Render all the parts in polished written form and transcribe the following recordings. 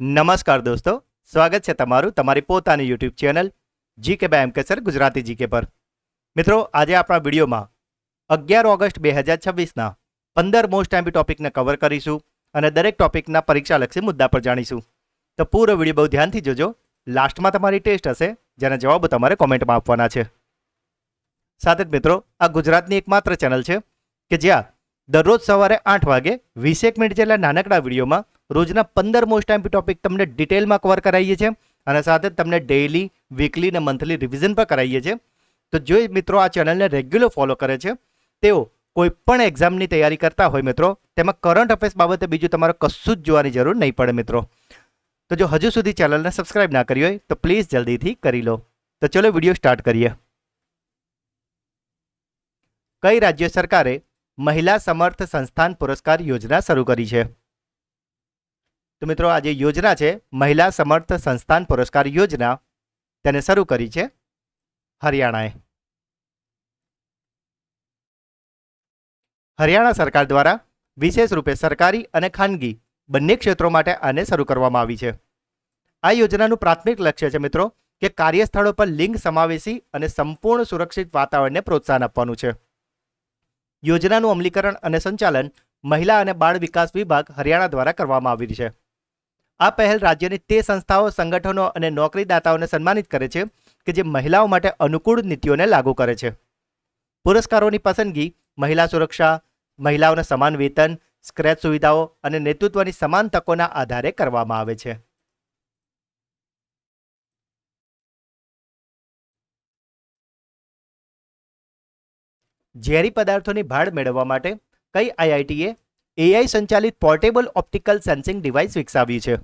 નમસ્કાર દોસ્તો, સ્વાગત છે તમારું તમારી પોતાની YouTube channel GK by M K sir Gujarati GK પર. મિત્રો, આજે આપણા વિડીયોમાં 11 ઓગસ્ટ 2026ના 15 મોસ્ટ આઈએમપી ટોપિકને કવર કરીશું અને દરેક ટોપિકના પરીક્ષાલક્ષી મુદ્દા પર જાણીશું. તો પૂરો વિડીયો બહુ ધ્યાનથી જોજો. લાસ્ટમાં તમારી ટેસ્ટ હશે, જેના જવાબો તમારે કોમેન્ટમાં આપવાના છે. સાથે જ મિત્રો, આ ગુજરાતની એકમાત્ર ચેનલ છે કે જ્યાં દરરોજ સવારે 8 વાગે 20 મિનિટ જેટલા નાનકડા વિડીયોમાં રોજના 15 મોસ્ટ આઈએમપી ટોપિક તમને ડિટેલમાં કવર કરાવીએ છીએ અને સાથે જ તમને ડેઇલી, વીકલી અને મંથલી રિવિઝન પણ કરાવીએ છીએ. તો જો મિત્રો આ ચેનલને રેગ્યુલર ફોલો કરે છે તેઓ કોઈ પણ એક્ઝામની તૈયારી કરતા હોય મિત્રો, તેમાં કરંટ અફેર્સ બાબતે બીજું તમારે કશું જ જોવાની જરૂર નહીં પડે મિત્રો. તો જો હજુ સુધી ચેનલને સબસ્ક્રાઇબ ના કરી હોય તો પ્લીઝ જલ્દીથી કરી લો. તો ચલો વિડીયો સ્ટાર્ટ કરીએ. કઈ રાજ્ય સરકારે મહિલા સમર્થ સંસ્થાન પુરસ્કાર યોજના શરૂ કરી છે? તો મિત્રો, આ જે યોજના છે મહિલા સમર્થ સંસ્થાન પુરસ્કાર યોજના, તેને શરૂ કરી છે હરિયાણાએ. હરિયાણા સરકાર દ્વારા વિશેષ રૂપે સરકારી અને ખાનગી બંને ક્ષેત્રો માટે આને શરૂ કરવામાં આવી છે. આ યોજનાનું પ્રાથમિક લક્ષ્ય છે મિત્રો કે કાર્યસ્થળો પર લિંગ સમાવેશી અને સંપૂર્ણ સુરક્ષિત વાતાવરણને પ્રોત્સાહન આપવાનું છે. યોજનાનું અમલીકરણ અને સંચાલન મહિલા અને બાળ વિકાસ વિભાગ હરિયાણા દ્વારા કરવામાં આવ્યું છે. આ પહેલ રાજ્યની તે સંસ્થાઓ, સંગઠનો અને નોકરીદાતાઓને સન્માનિત કરે છે કે જે મહિલાઓ માટે અનુકૂળ નીતિઓને લાગુ કરે છે. પુરસ્કારોની પસંદગી મહિલા સુરક્ષા, મહિલાઓને સમાન વેતન, સ્ક્રેચ સુવિધાઓ અને નેતૃત્વની સમાન તકોના આધારે કરવામાં આવે છે. ઝેરી પદાર્થોની ભાળ મેળવવા માટે કઈ આઈઆઈટીએ એઆઈ સંચાલિત પોર્ટેબલ ઓપ્ટિકલ સેન્સિંગ ડિવાઇસ વિકસાવ્યું છે?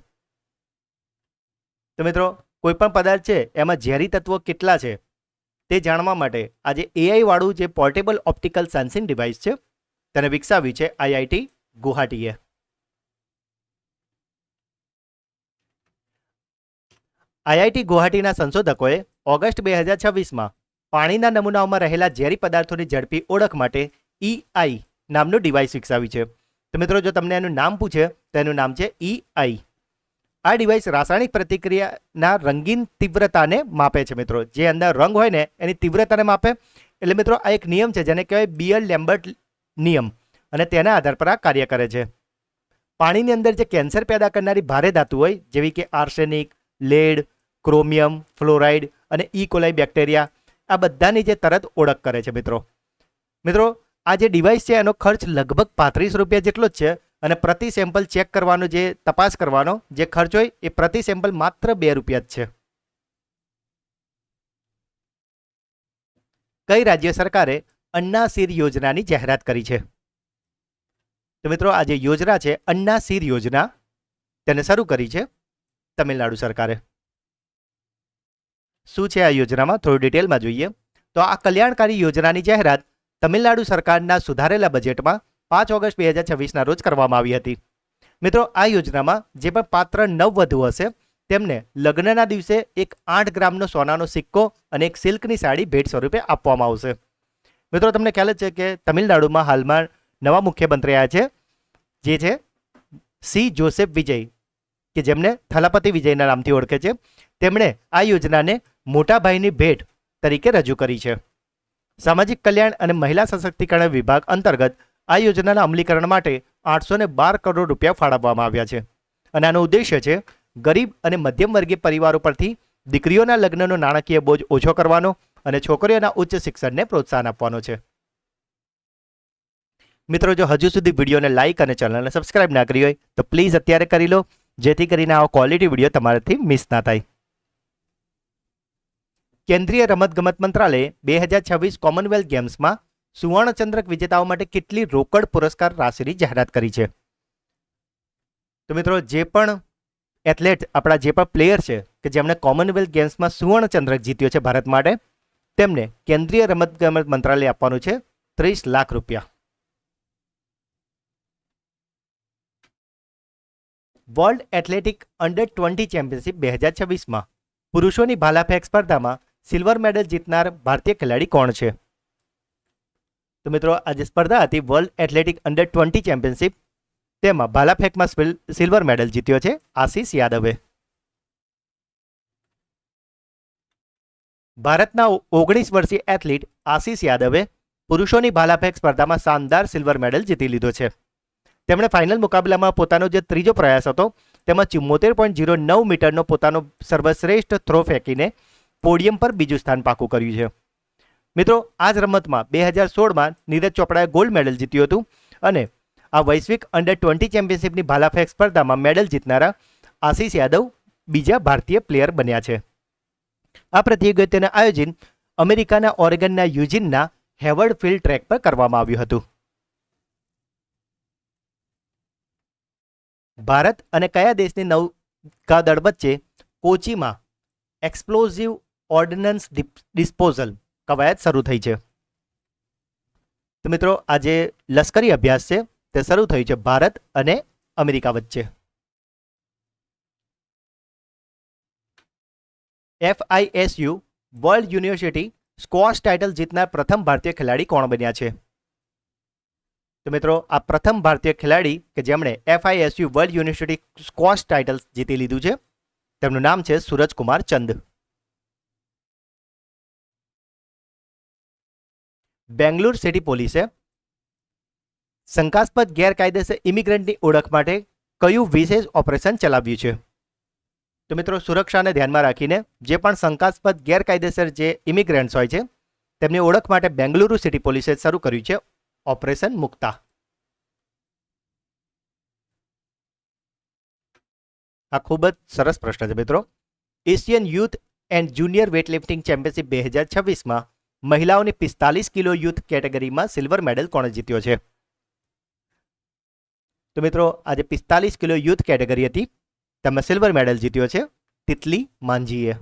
તો મિત્રો, કોઈ પણ પદાર્થ છે એમાં ઝેરી તત્વો કેટલા છે તે જાણવા માટે આજે એઆઈ વાળું જે પોર્ટેબલ ઓપ્ટિકલ સેન્સિંગ ડિવાઇસ છે તેને વિકસાવ્યું છે આઈઆઈટી ગુવાહાટીએ. આઈઆઈટી ગુવાહાટીના સંશોધકોએ ઓગસ્ટ 2026માં પાણીના નમૂનાઓમાં રહેલા ઝેરી પદાર્થોની ઝડપી ઓળખ માટે EI નામનું ડિવાઇસ વિકસાવ્યું છે. તો મિત્રો, જો તમને એનું નામ પૂછે તો એનું નામ છે EI. આ ડિવાઇસ રાસાયણિક પ્રતિક્રિયાના રંગીન તીવ્રતાને માપે છે મિત્રો. જે અંદર રંગ હોય ને એની તીવ્રતાને માપે. એટલે મિત્રો, આ એક નિયમ છે જેને કહેવાય બિયર-લેમ્બર્ટ નિયમ, અને તેના આધાર પર આ કાર્ય કરે છે. પાણીની અંદર જે કેન્સર પેદા કરનારી ભારે ધાતુ હોય જેવી કે આર્સેનિક, લેડ, ક્રોમિયમ, ફ્લોરાઇડ અને ઇકોલાઈ બેક્ટેરિયા, આ બધાની જે તરત ઓળખ કરે છે મિત્રો. આ જે ડિવાઇસ છે એનો ખર્ચ લગભગ 35 રૂપિયા જેટલો જ છે અને પ્રતિ સેમ્પલ ચેક કરવાનો, જે તપાસ કરવાનો જે ખર્ચ હોય એ પ્રતિ સેમ્પલ માત્ર 2 રૂપિયા જ છે. કઈ રાજ્ય સરકારે અન્ના સીર યોજનાની જાહેરાત કરી છે? તો મિત્રો, આ જે યોજના છે અન્ના સીર યોજના, તેને શરૂ કરી છે તમિલનાડુ સરકારે. શું છે આ યોજનામાં થોડું ડિટેલમાં જોઈએ તો આ કલ્યાણકારી યોજનાની જાહેરાત તમિલનાડુ સરકારના સુધારેલા બજેટમાં 5 ઓગસ્ટ 2026ના રોજ કરવામાં આવી હતી. મિત્રો, આ યોજનામાં જે પણ પાત્ર નવવધુ હશે તેમને લગ્નના દિવસે એક 8 ગ્રામનો સોનાનો સિક્કો અને એક સિલ્કની સાડી ભેટ સ્વરૂપે આપવામાં આવશે. મિત્રો, તમને ખ્યાલ જ છે કે તમિલનાડુમાં હાલમાં નવા મુખ્યમંત્રી આવ્યા છે જે છે સી જોસેફ વિજય, કે જેમને થલાપતિ વિજયના નામથી ઓળખે છે. તેમણે આ યોજનાને મોટા ભાઈની ભેટ તરીકે રજૂ કરી છે. સામાજિક કલ્યાણ અને મહિલા સશક્તિકરણ વિભાગ અંતર્ગત આ યોજનાના અમલીકરણ માટે 812 કરોડ રૂપિયા ફાળવવામાં આવ્યા છે અને આનો ઉદ્દેશ્ય છે ગરીબ અને મધ્યમ વર્ગીય પરિવારો પરથી દીકરીઓના લગ્નનો નાણાકીય બોજ ઓછો કરવાનો અને છોકરીઓના ઉચ્ચ શિક્ષણને પ્રોત્સાહન આપવાનો છે. મિત્રો, જો હજુ સુધી વિડીયોને લાઇક અને ચેનલને સબસ્ક્રાઇબ ના કરી હોય તો પ્લીઝ અત્યારે કરી લો, જેથી કરીને આવો ક્વોલિટી વિડીયો તમારાથી મિસ ના થાય. કેન્દ્રીય રમતગમત મંત્રાલયે 2026 કોમનવેલ્થ ગેમ્સમાં સુવર્ણચંદ્રક વિજેતાઓ માટે કેટલી રોકડ પુરસ્કાર રાશિની જાહેરાત કરી છે? તો મિત્રો, જે પણ એથ્લેટ, આપણા જે પણ પ્લેયર છે કે જેમણે કોમનવેલ્થ ગેમ્સમાં સુવર્ણચંદ્રક જીત્યો છે ભારત માટે, તેમને કેન્દ્રીય રમતગમત મંત્રાલય આપવાનું છે 30 લાખ રૂપિયા. વર્લ્ડ એથ્લેટિક અંડર 20 ચેમ્પિયનશિપ 2026માં પુરુષોની ભાલાફેંક સ્પર્ધામાં સિલ્વર મેડલ જીતનાર ભારતીય ખેલાડી કોણ છે? તો મિત્રો, આ જે સ્પર્ધા હતી વર્લ્ડ એથ્લેટિક અંડર 20 ચેમ્પિયનશિપ, તેમાં ભાલા ફેંકમાં સિલ્વર મેડલ જીત્યો છે આશીષ યાદવે. ભારતના 19 વર્ષીય એથ્લીટ આશીષ યાદવે પુરુષોની ભાલાફેંક સ્પર્ધામાં શાનદાર સિલ્વર મેડલ જીતી લીધો છે. તેમણે ફાઇનલ મુકાબલામાં પોતાનો જે ત્રીજો પ્રયાસ હતો તેમાં 74.09 મીટરનો પોતાનો સર્વશ્રેષ્ઠ થ્રો ફેંકીને પોડિયમ પર બીજું સ્થાન પાકું કર્યું છે. મિત્રો, આ જ રમતમાં 2016માં નીરજ ચોપડાએ ગોલ્ડ મેડલ જીત્યું હતું અને આ વૈશ્વિક અંડર-20 ચેમ્પિયનશિપની ભાલાફેંક સ્પર્ધામાં મેડલ જીતનારા આશીષ યાદવ બીજા ભારતીય પ્લેયર બન્યા છે. આ પ્રતિયોગિતાનું આયોજન અમેરિકાના ઓરેગનના યુજીનના હેવર્ડ ફિલ્ડ ટ્રેક પર કરવામાં આવ્યું હતું. ભારત અને કયા દેશની નૌકાદળ વચ્ચે કોચીમાં એક્સપ્લોઝિવ ઓર્ડિનન્સ ડિસ્પોઝલ કવાયત શરૂ થઈ છે? તો મિત્રો, આ જે લશ્કરી અભ્યાસ છે તે શરૂ થયું છે ભારત અને અમેરિકા વચ્ચે. FISU world university squash title જીતનાર પ્રથમ ભારતીય ખેલાડી કોણ બન્યા છે? તો મિત્રો, આ પ્રથમ ભારતીય ખેલાડી કે જેમણે FISU world university squash title જીતી લીધું છે તેમનું નામ છે સૂરજકુમાર ચંદ. બેંગ્લોર સિટી પોલીસે શંકાસ્પદ ગેરકાયદેસર ઇમિગ્રન્ટની ઓળખ માટે કયું વિશેષ ઓપરેશન ચલાવ્યું છે? તો મિત્રો, સુરક્ષાને ધ્યાનમાં રાખીને જે પણ શંકાસ્પદ ગેરકાયદેસર જે ઇમિગ્રન્ટ્સ હોય છે તેમની ઓળખ માટે બેંગલુરુ સિટી પોલીસે શરૂ કર્યું છે ઓપરેશન મુક્તા. આ ખૂબ જ સરસ પ્રશ્ન છે મિત્રો. Asian youth and junior weightlifting championship 2026માં મહિલાઓની 45 કિલો યુથ કેટેગરીમાં સિલ્વર મેડલ કોણે જીત્યો છે? તો મિત્રો, આજે 45 કિલો યુથ કેટેગરી હતી તેમાં સિલ્વર મેડલ જીત્યો છે તિતલી માંઝીએ.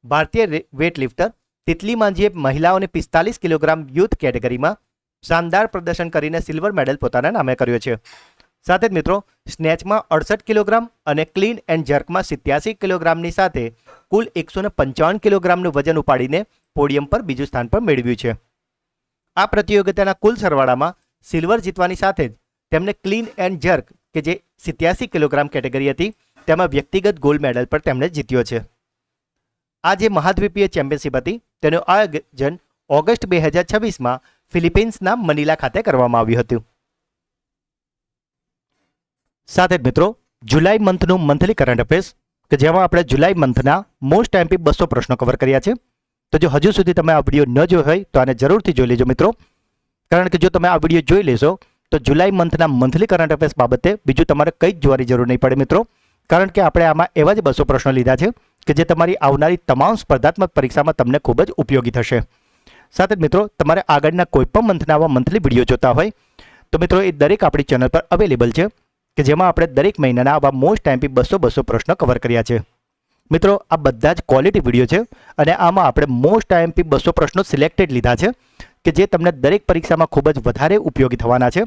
ભારતીય વેઇટલિફ્ટર તિતલી માંઝીએ મહિલાઓની 45 કિલોગ્રામ યુથ કેટેગરીમાં શાનદાર પ્રદર્શન કરીને સિલ્વર મેડલ પોતાના નામે કર્યો છે. સાથે જ મિત્રો, સ્નેચમાં 68 કિલોગ્રામ અને ક્લીન એન્ડ જર્કમાં 87 કિલોગ્રામની સાથે કુલ 155 કિલોગ્રામનું વજન ઉપાડીને પોડિયમ પર બીજું સ્થાન પર મેળવ્યું છે. આ પ્રતિયોગિતાના કુલ સરવાળામાં સિલ્વર જીતવાની સાથે જ તેમને ક્લીન એન્ડ જર્ક કે જે 87 કિલોગ્રામ કેટેગરી હતી તેમાં વ્યક્તિગત ગોલ્ડ મેડલ પર તેમણે જીત્યો છે. આ જે મહાદ્વીપીય ચેમ્પિયનશિપ હતી તેનું આયોજન ઓગસ્ટ 2026માં ફિલિપિન્સના મનીલા ખાતે કરવામાં આવ્યું હતું. સાથે જ મિત્રો, જુલાઈ મંથનું મંથલી કરંટ અફેર્સ કે જેમાં આપણે જુલાઈ મંથના મોસ્ટ એમપી 200 પ્રશ્નો કવર કર્યા છે. તો જો હજુ સુધી તમે આ વિડીયો ન જોયો હોય તો આને જરૂરથી જોઈ લેજો મિત્રો, કારણ કે જો તમે આ વિડીયો જોઈ લેશો તો જુલાઈ મંથના મંથલી કરંટ અફેર્સ બાબતે બીજું તમારે કંઈ જ જોવાની જરૂર નહીં પડે મિત્રો, કારણ કે આપણે આમાં એવા જ 200 પ્રશ્નો લીધા છે કે જે તમારી આવનારી તમામ સ્પર્ધાત્મક પરીક્ષામાં તમને ખૂબ જ ઉપયોગી થશે. સાથે જ મિત્રો, તમારે આગળના કોઈ પણ મંથના આવા મંથલી વિડીયો જોતા હોય તો મિત્રો એ દરેક આપણી ચેનલ પર અવેલેબલ છે કે જેમાં આપણે દરેક મહિનાના આવા મોસ્ટ એમપી 200 પ્રશ્નો કવર કર્યા છે. મિત્રો, આ બધા જ ક્વોલિટી વિડીયો છે અને આમાં આપણે મોસ્ટ એમપી 200 પ્રશ્નો સિલેક્ટેડ લીધા છે કે જે તમને દરેક પરીક્ષામાં ખૂબ જ વધારે ઉપયોગી થવાના છે.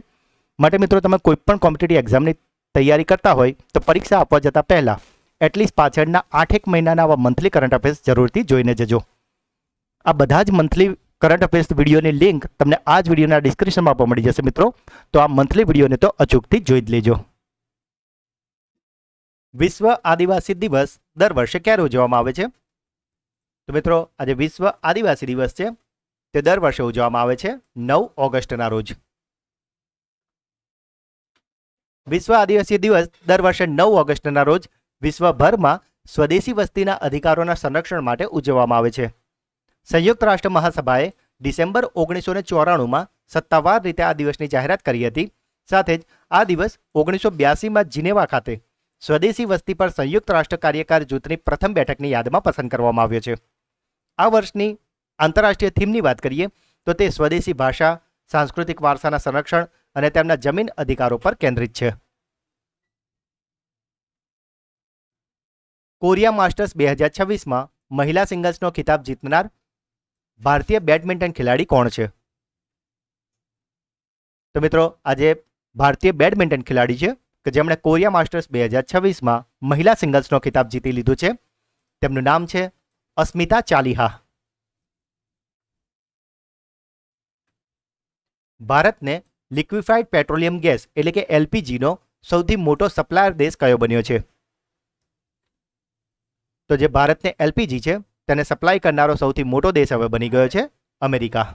માટે મિત્રો, તમે કોઈ પણ કોમ્પિટિટિવ એક્ઝામની તૈયારી કરતા હોય તો પરીક્ષા આપવા જતાં પહેલાં એટલીસ્ટ પાછળના 8-1 મહિનાના આવા મંથલી કરંટ અફેર્સ જરૂરથી જોઈને જજો. આ બધા જ મંથલી કરંટ અફેર્સ વિડીયોની લિંક તમને આ જ વિડીયોના ડિસ્ક્રિપ્શનમાં આપવા મળી જશે મિત્રો, તો આ મંથલી વિડીયોને તો અચૂકથી જોઈ જ લેજો. વિશ્વ આદિવાસી દિવસ દર વર્ષે ક્યારે ઉજવવામાં આવે છે? તો મિત્રો, આજે વિશ્વ આદિવાસી દિવસ છે તે દર વર્ષે ઉજવવામાં આવે છે 9 ઓગસ્ટના રોજ. વિશ્વ આદિવાસી દિવસ દર વર્ષે 9 ઓગસ્ટના રોજ વિશ્વભરમાં સ્વદેશી વસ્તીના અધિકારોના સંરક્ષણ માટે ઉજવવામાં આવે છે. સંયુક્ત રાષ્ટ્ર મહાસભાએ ડિસેમ્બર 1994માં સત્તાવાર રીતે આ દિવસની જાહેરાત કરી હતી. સાથે જ આ દિવસ 1982માં જીનેવા ખાતે સ્વદેશી વસ્તી પર સંયુક્ત રાષ્ટ્ર કાર્યકારી જૂથની પ્રથમ બેઠકની યાદમાં પસંદ કરવામાં આવ્યો છે. આ વર્ષની આંતરરાષ્ટ્રીય થીમની વાત કરીએ તો તે સ્વદેશી ભાષા, સાંસ્કૃતિક વારસાના સંરક્ષણ અને તેમના જમીન અધિકારો પર કેન્દ્રિત છે. કોરિયા માસ્ટર્સ 2026માં મહિલા સિંગલ્સનો ખિતાબ જીતનાર ભારતીય બેડમિન્ટન ખેલાડી કોણ છે? તો મિત્રો, આજે ભારતીય બેડમિન્ટન ખેલાડી છે કે જેમણે કોરિયા માસ્ટર્સ 2026માં મહિલા સિંગલ્સનો ખિતાબ જીતી લીધું છે. તેમનું નામ છે અસ્મિતા ચાલિહા. ભારતને લિક્વિફાઈડ પેટ્રોલિયમ ગેસ એટલે કે એલપીજીનો સૌથી મોટો સપ્લાયર દેશ કયો બન્યો છે? તો જે ભારતને એલપીજી છે તેને સપ્લાય કરનારો સૌથી મોટો દેશ હવે બની ગયો છે અમેરિકા.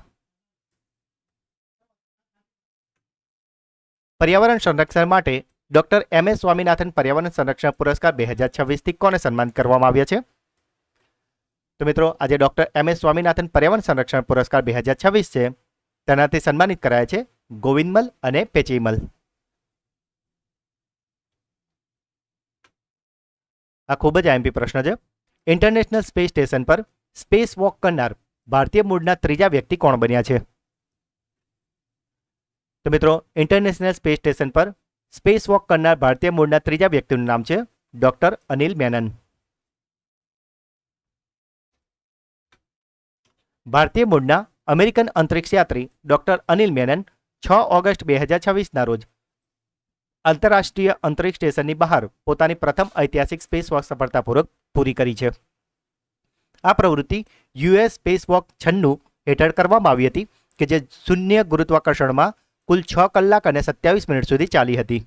પર્યાવરણ સંરક્ષણ માટે ડોક્ટર એમ એસ સ્વામીનાથન પર્યાવરણ સંરક્ષણ પુરસ્કાર 2026થી કોને સન્માનિત કરવામાં આવ્યા છે? તો મિત્રો આજે ડોક્ટર એમ એસ સ્વામીનાથન પર્યાવરણ સંરક્ષણ પુરસ્કાર 2026 છે તેનાથી સન્માનિત કરાયા છે ગોવિંદમલ અને પેચીમલ. આ ખૂબ જ આઈએમપી પ્રશ્ન છે. ઇન્ટરનેશનલ સ્પેસ સ્ટેશન પર સ્પેસ વોક કરનાર ભારતીય મૂળના ત્રીજા વ્યક્તિ કોણ બન્યા છે? તો મિત્રો ઇન્ટરનેશનલ સ્પેસ સ્ટેશન પર સ્પેસ વોક કરનાર ભારતીય મૂળના ત્રીજા વ્યક્તિનું નામ છે ડોક્ટર અનિલ મેનન. ભારતીય મૂળના અમેરિકન અંતરિક્ષ યાત્રી ડોક્ટર અનિલ મેનન 6 ઓગસ્ટ 2026ના રોજ આંતરરાષ્ટ્રીય અંતરિક્ષ સ્ટેશનની બહાર પોતાની પ્રથમ ઐતિહાસિક સ્પેસ વોક સફળતાપૂર્વક પૂરી કરી છે. આ પ્રવૃત્તિ યુએસ સ્પેસ વોક 96 હેઠળ કરવામાં આવી હતી કે જે શૂન્ય ગુરુત્વાકર્ષણમાં કુલ 6 કલાક અને 27 મિનિટ સુધી ચાલી હતી.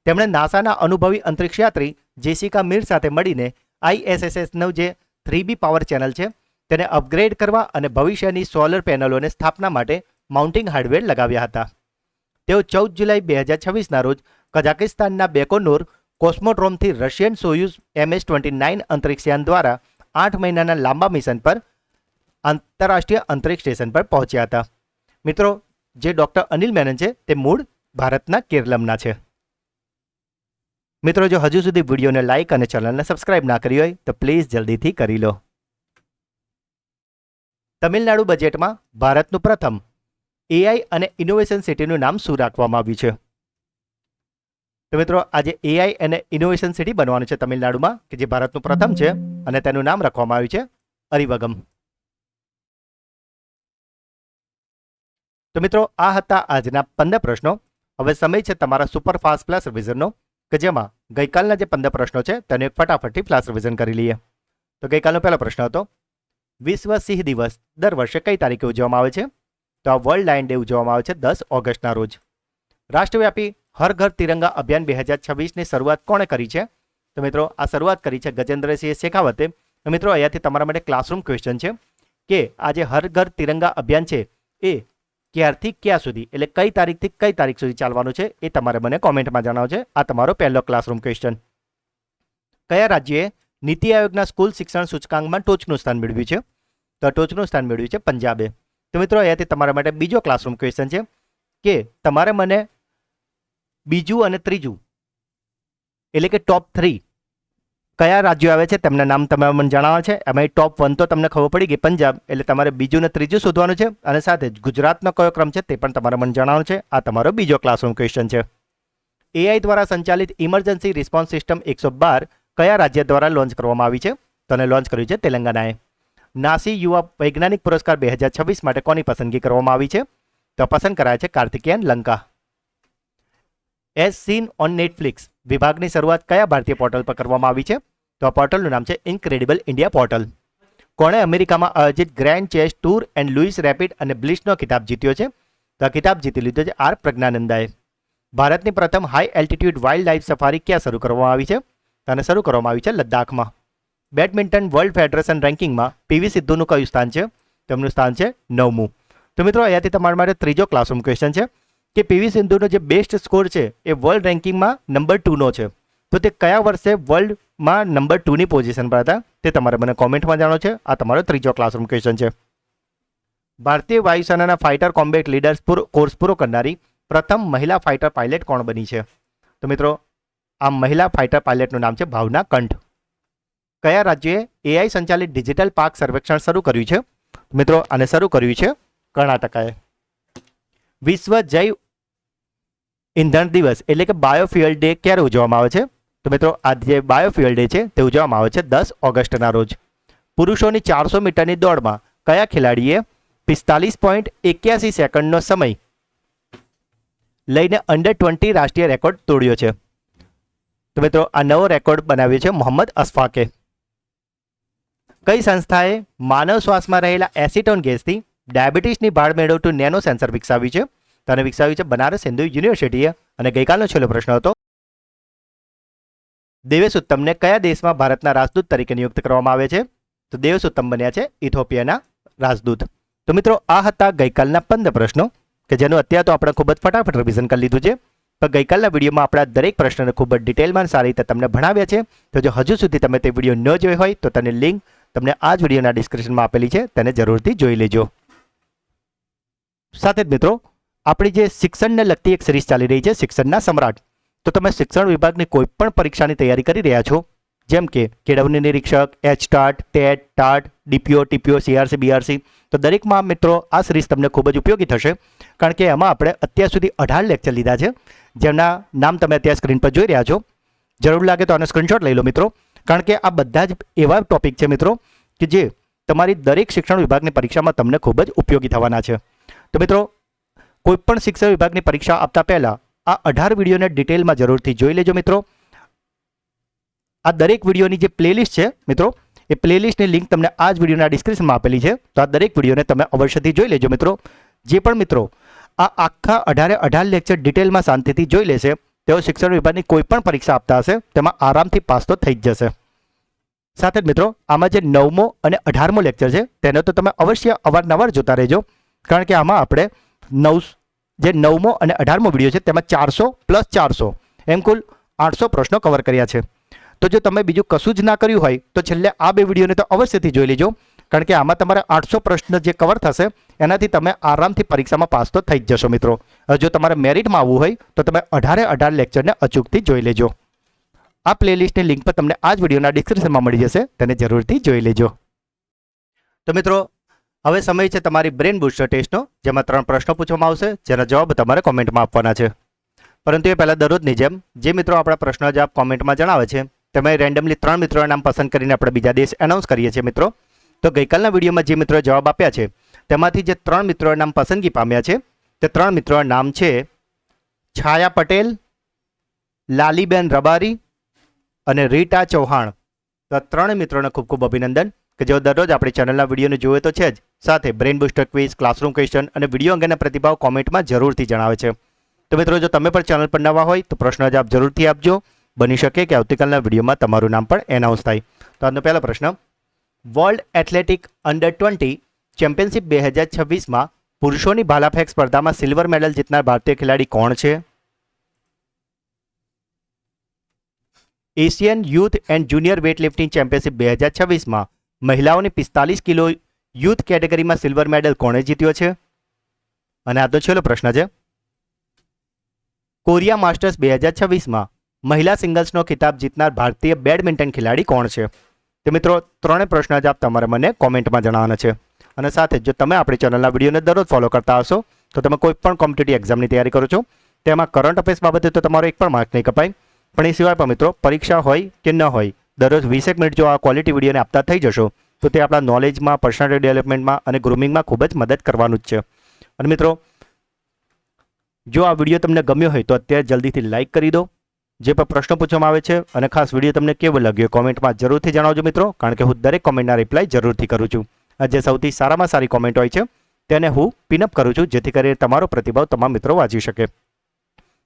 તેમણે નાસાના અનુભવી અંતરિક્ષ યાત્રી જેસિકા મીર સાથે મળીને ISS-નું જે 3B પાવર ચેનલ છે તેને અપગ્રેડ કરવા અને ભવિષ્યની સોલર પેનલોને સ્થાપના માટે માઉન્ટિંગ હાર્ડવેર લગાવ્યા હતા. તેઓ 14 જુલાઈ 2026ના રોજ કઝાકિસ્તાનના બેકોનોર કોસ્મોડ્રોમથી રશિયન સોયુઝ MS-29 અંતરિક્ષયાન દ્વારા 8 મહિનાના લાંબા મિશન પર આંતરરાષ્ટ્રીય અંતરિક્ષ સ્ટેશન પર પહોંચ્યા હતા. મિત્રો જે ડોક્ટર અનિલ મેનન છે તે મૂળ ભારતના કેરલમના છે. મિત્રો જો હજુ સુધી વિડીયોને લાઇક અને ચેનલને સબસ્ક્રાઇબ ના કરી હોય તો પ્લીઝ જલ્દીથી કરી લો. તમિલનાડુ બજેટમાં ભારતનું પ્રથમ AI અને ઇનોવેશન સિટીનું નામ શું રાખવામાં આવ્યું છે? તો મિત્રો આજે AI અને ઇનોવેશન સિટી બનવાનું છે તમિલનાડુમાં કે જે ભારતનું પ્રથમ છે અને તેનું નામ રાખવામાં આવ્યું છે અરિવગમ. તો મિત્રો આ હતા આજના 15 પ્રશ્નો. હવે સમય છે તમારા સુપર ફાસ્ટ ફ્લેશ રિવિઝનનો કે જેમાં ગઈકાલના જે 15 પ્રશ્નો છે તેને ફટાફટથી ફ્લેશ રિવિઝન કરી લઈએ. તો ગઈકાલનો પહેલો પ્રશ્ન હતો વિશ્વ સિંહ દિવસ દર વર્ષે કઈ તારીખે ઉજવવામાં આવે છે? તો આ વર્લ્ડ લાયન ડે ઉજવવામાં આવે છે 10 ઓગસ્ટના રોજ. રાષ્ટ્રવ્યાપી હર ઘર તિરંગા અભિયાન 2026ની શરૂઆત કોણે કરી છે? તો મિત્રો આ શરૂઆત કરી છે ગજેન્દ્રસિંહ શેખાવતે. તો મિત્રો અહીંયાથી તમારા માટે ક્લાસરૂમ ક્વેશ્ચન છે કે આ જે હર ઘર તિરંગા અભિયાન છે એ ક્યારથી ક્યાં સુધી એટલે કઈ તારીખથી કઈ તારીખ સુધી ચાલવાનું છે એ તમારે મને કોમેન્ટમાં જણાવવું છે. આ તમારો પહેલો ક્લાસરૂમ ક્વેશ્ચન. કયા રાજ્યએ નીતિ આયોગના સ્કૂલ શિક્ષણ સૂચકાંકમાં ટોચનું સ્થાન મેળવ્યું છે? તો ટોચનું સ્થાન મેળવ્યું છે પંજાબે. તો મિત્રો અહીંયાથી તમારા માટે બીજો ક્લાસરૂમ ક્વેશ્ચન છે કે તમારે મને બીજું અને ત્રીજું એટલે કે ટોપ 3 કયા રાજ્યો આવે છે તેમના નામ તમારે મને જણાવવા છે. એમાં ટોપ 1 તો તમને ખબર પડી ગઈ પંજાબ, એટલે તમારે બીજું ને ત્રીજું શોધવાનું છે અને સાથે જ ગુજરાતનો કયો ક્રમ છે તે પણ તમારે મને જણાવવાનું છે. આ તમારો બીજો ક્લાસરૂમ ક્વેશ્ચન છે. AI દ્વારા સંચાલિત ઇમરજન્સી રિસ્પોન્સ સિસ્ટમ 112 કયા રાજ્ય દ્વારા લોન્ચ કરવામાં આવી છે? તો એને લોન્ચ કર્યું છે તેલંગાનાએ. નાસી યુવા વૈજ્ઞાનિક પુરસ્કાર 2026 માટે કોની પસંદગી કરવામાં આવી છે? તો પસંદ કરાયા છે Karthikeyan Lanka. As seen on Netflix વિભાગની શરૂઆત કયા ભારતીય પોર્ટલ પર કરવામાં આવી છે? તો આ પોર્ટલનું નામ છે ઇન્ક્રેડિબલ ઇન્ડિયા પોર્ટલ. કોણે અમેરિકામાં આયોજિત grand chess tour and Louis rapid અને બ્લિટ્ઝનો ખિતાબ જીત્યો છે? તો આ ખિતાબ જીતી લીધો છે આર પ્રજ્ઞાનંદાએ. ભારતની પ્રથમ high altitude wild life safari ક્યાં શરૂ કરવામાં આવી છે? તો આને શરૂ કરવામાં આવી છે લદ્દાખમાં. બેડમિન્ટન વર્લ્ડ ફેડરેશન રેન્કિંગમાં PV સિંધુનું કયું સ્થાન છે? તેમનું સ્થાન છે 9મું. તો મિત્રો અહીંયાથી તમારા માટે ત્રીજો ક્લાસરૂમ ક્વેશ્ચન છે કે PV સિંધુનો જે બેસ્ટ સ્કોર છે એ વર્લ્ડ રેન્કિંગમાં નંબર 2નો છે. તો તે કયા વર્ષે વર્લ્ડમાં નંબર 2ની પોઝિશન પર હતા તે તમારે મને કોમેન્ટમાં જાણો છે. આ તમારો ત્રીજો ક્લાસરૂમ ક્વેશ્ચન છે. ભારતીય વાયુસેનાના ફાઇટર કોમ્બેટ લીડર્સ કોર્સ પૂરો કરનારી પ્રથમ મહિલા ફાઇટર પાયલટ કોણ બની છે? તો મિત્રો આ મહિલા ફાઇટર પાયલટનું નામ છે ભાવના કંઠ. કયા રાજ્યએ AI સંચાલિત ડિજિટલ પાર્ક સર્વેક્ષણ શરૂ કર્યું છે? મિત્રો આને શરૂ કર્યું છે કર્ણાટકાએ. વિશ્વ જૈવ ઇંધણ દિવસ એટલે કે બાયોફ્યુઅલ ડે ક્યારે ઉજવવામાં આવે છે? તો મિત્રો આ જે બાયોફ્યુઅલ ડે છે તે ઉજવવામાં આવે છે 10 ઓગસ્ટના રોજ. પુરુષોની 400 મીટરની દોડમાં કયા ખેલાડીએ 45.81 સેકન્ડનો સમય લઈને અંડર 20 રાષ્ટ્રીય રેકોર્ડ તોડ્યો છે? તો મિત્રો આ નવો રેકોર્ડ બનાવ્યો છે મોહમ્મદ અશફાકે. કઈ સંસ્થાએ માનવ શ્વાસમાં રહેલા એસિટોન ગેસથી ડાયાબિટીસની ભાળ મેળવતું નેનો સેન્સર વિકસાવ્યું છે? તો આને વિકસાવ્યું છે બનારસ હિન્દુ યુનિવર્સિટીએ. અને ગઈકાલનો છેલ્લો પ્રશ્ન હતો, દેવેશ ઉત્તમને કયા દેશમાં ભારતના રાજદૂત તરીકે નિયુક્ત કરવામાં આવે છે? તો દેવેશ ઉત્તમ બન્યા છે ઇથોપિયાના રાજદૂત. તો મિત્રો આ હતા ગઈકાલના 15 પ્રશ્નો કે જેનું અત્યારે તો આપણે ખૂબ જ ફટાફટ રિવિઝન કરી લીધું છે. તો ગઈકાલના વિડીયોમાં આપણા દરેક પ્રશ્નને ખૂબ જ ડિટેલમાં સારી રીતે તમને ભણાવ્યા છે. તો જો હજુ સુધી તમે તે વિડીયો ન જોઈ હોય તો તેની લિંક તમને આ જ વિડીયોના ડિસ્ક્રિપ્શનમાં આપેલી છે, તેને જરૂરથી જોઈ લેજો. સાથે જ મિત્રો આપણી જે શિક્ષણને લગતી એક સિરીઝ ચાલી રહી છે, શિક્ષણના સમ્રાટ. તો તમે શિક્ષણ વિભાગની કોઈ પણ પરીક્ષાની તૈયારી કરી રહ્યા છો, જેમ કે કેળવણી નિરીક્ષક, HTAT, TET, TAT, DPO, TPO, CRC, BRC, તો દરેકમાં મિત્રો આ સિરીઝ તમને ખૂબ જ ઉપયોગી થશે. કારણ કે એમાં આપણે અત્યાર સુધી 18 લેક્ચર લીધા છે, જેમના નામ તમે અત્યારે સ્ક્રીન પર જોઈ રહ્યા છો. જરૂર લાગે તો આનો સ્ક્રીનશોટ લઈ લો મિત્રો, કારણ કે આ બધા જ એવા ટોપિક છે મિત્રો કે જે તમારી દરેક શિક્ષણ વિભાગની પરીક્ષામાં તમને ખૂબ જ ઉપયોગી થવાના છે. તો મિત્રો કોઈપણ શિક્ષણ વિભાગની પરીક્ષા આપતા પહેલાં આ 18 વિડીયોને ડિટેલમાં જરૂરથી જોઈ લેજો મિત્રો. આ દરેક વિડીયોની જે પ્લેલિસ્ટ છે મિત્રો, એ પ્લેલિસ્ટની લિંક તમને આ જ વિડીયોના ડિસ્ક્રિપ્શનમાં આપેલી છે. તો આ દરેક વિડીયોને તમે અવશ્યથી જોઈ લેજો મિત્રો. જે પણ મિત્રો આ આખા 18 લેક્ચર ડિટેલમાં શાંતિથી જોઈ લેશે તેઓ શિક્ષણ વિભાગની કોઈ પણ પરીક્ષા આપતા હશે તેમાં આરામથી પાસ તો થઈ જ જશે. સાથે જ મિત્રો આમાં જે 9મો અને 18મો લેક્ચર છે તેને તો તમે અવશ્ય અવારનવાર જોતા રહેજો, કારણ કે આમાં આપણે 9મો અને 18મો વિડીયો છે તેમાં 400 + 400 એમ કુલ 800 પ્રશ્નો કવર કર્યા છે. તો જો તમે બીજું કશું જ ના કર્યું હોય તો છેલ્લે આ 2 વિડીયોને તો અવશ્યથી જોઈ લેજો, કારણ કે આમાં તમારે 800 પ્રશ્ન જે કવર થશે એનાથી તમે આરામથી પરીક્ષામાં પાસ તો થઈ જ જશો મિત્રો. જો તમારે મેરિટમાં આવવું હોય તો તમે 18 લેક્ચરને અચૂકથી જોઈ લેજો. આ પ્લેલિસ્ટની લિંક પર તમને આ જ વિડીયોના ડિસ્ક્રિપ્શનમાં મળી જશે, તેને જરૂરથી જોઈ લેજો. તો મિત્રો હવે સમય છે તમારી બ્રેન બૂસ્ટર ટેસ્ટનો, જેમાં 3 પ્રશ્નો પૂછવામાં આવશે, જેના જવાબ તમારે કોમેન્ટમાં આપવાના છે. પરંતુ એ પહેલાં દરરોજની જેમ જે મિત્રો આપણા પ્રશ્નો જવાબ કોમેન્ટમાં જણાવે છે તેમાં રેન્ડમલી 3 મિત્રોના નામ પસંદ કરીને આપણે બીજા દેશ એનાઉન્સ કરીએ છીએ મિત્રો. તો ગઈકાલના વિડીયોમાં જે મિત્રોએ જવાબ આપ્યા છે તેમાંથી જે 3 મિત્રોના નામ પસંદગી પામ્યા છે તે 3 મિત્રોના નામ છે છાયા પટેલ, લાલીબેન રબારી અને રીટા ચૌહાણ. તો 3 મિત્રોને ખૂબ ખૂબ અભિનંદન કે જેઓ દરરોજ આપણી ચેનલના વિડીયોને જુએ તો છે જ, સાથે brain booster quiz, classroom question અને વિડીયો અંગેના પ્રતિભાવ કોમેન્ટમાં જરૂરથી જણાવે છે. તો મિત્રો જો તમે પણ ચેનલ પર નવા હોય તો પ્રશ્ન જવાબ જરૂરથી આપજો. બની શકે કે આવતીકાલના વિડીયોમાં તમારું નામ પણ એનાઉન્સ થાય. તો આજનો પહેલો પ્રશ્ન, વર્લ્ડ એથ્લેટિક અંડર-20 ચેમ્પિયનશિપ 2026માં પુરુષોની ભાલાફેંક સ્પર્ધામાં સિલ્વર મેડલ જીતનાર ભારતીય ખેલાડી કોણ છે? Asian youth and junior weightlifting championship 2026માં મહિલાઓની 45 કિલો યુથ કેટેગરીમાં સિલ્વર મેડલ કોણે જીત્યો છે? અને આજનો છેલ્લો પ્રશ્ન છે, કોરિયા માસ્ટર્સ 2026માં મહિલા સિંગલ્સનો ખિતાબ જીતનાર ભારતીય બેડમિન્ટન ખેલાડી કોણ છે? તો મિત્રો 3 પ્રશ્ન જવાબ તમારે મને કોમેન્ટમાં જણાવવાના છે. અને સાથે જો તમે આપણી ચેનલના વિડીયોને દરરોજ ફોલો કરતા હશો તો તમે કોઈ પણ કોમ્પિટિટિવ એક્ઝામની તૈયારી કરો છો તેમાં કરંટ અફેર્સ બાબતે તો તમારો એક પણ માર્ક નહીં કપાય, પણ એ સિવાય પણ મિત્રો પરીક્ષા હોય કે ન હોય દરરોજ 20 મિનિટ જો આ ક્વોલિટી વિડીયોને આપતા થઈ જશો તો તે આપણા નોલેજમાં, પર્સનાલિટી ડેવલપમેન્ટમાં અને ગ્રૂમિંગમાં ખૂબ જ મદદ કરવાનું જ છે. અને મિત્રો જો આ વિડીયો તમને ગમ્યો હોય તો અત્યારે જલ્દીથી લાઇક કરી દો. જે પણ પ્રશ્નો પૂછવામાં આવે છે અને ખાસ વિડીયો તમને કેવો લાગ્યો કોમેન્ટમાં જરૂરથી જણાવજો મિત્રો, કારણ કે હું દરેક કોમેન્ટના રિપ્લાય જરૂરથી કરું છું. આ જે સૌથી સારામાં સારી કોમેન્ટ હોય છે તેને હું પિનઅપ કરું છું, જેથી કરીને તમારો પ્રતિભાવ તમામ મિત્રો વાંચી શકે.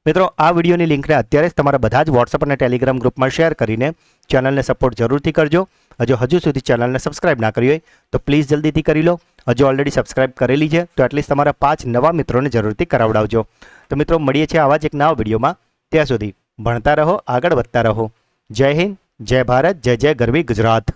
મિત્રો આ વિડીયોની લિંકને અત્યારે જ તમારા બધા જ વોટ્સઅપ અને ટેલિગ્રામ ગ્રુપમાં શેર કરીને ચેનલને સપોર્ટ જરૂરથી કરજો. હજુ સુધી ચેનલને સબસ્ક્રાઇબ ના કરી હોય તો પ્લીઝ જલ્દીથી કરી લો. હજુ ઓલરેડી સબસ્ક્રાઇબ કરેલી છે તો એટલીસ્ટ તમારા 5 નવા મિત્રોને જરૂરથી કરાવડાવજો. તો મિત્રો મળીએ છીએ આવા જ એક નવા વિડીયોમાં. ત્યાં સુધી ભણતા રહો, આગળ વધતા રહો. જય હિન્દ, જય ભારત, જય જય ગરવી ગુજરાત.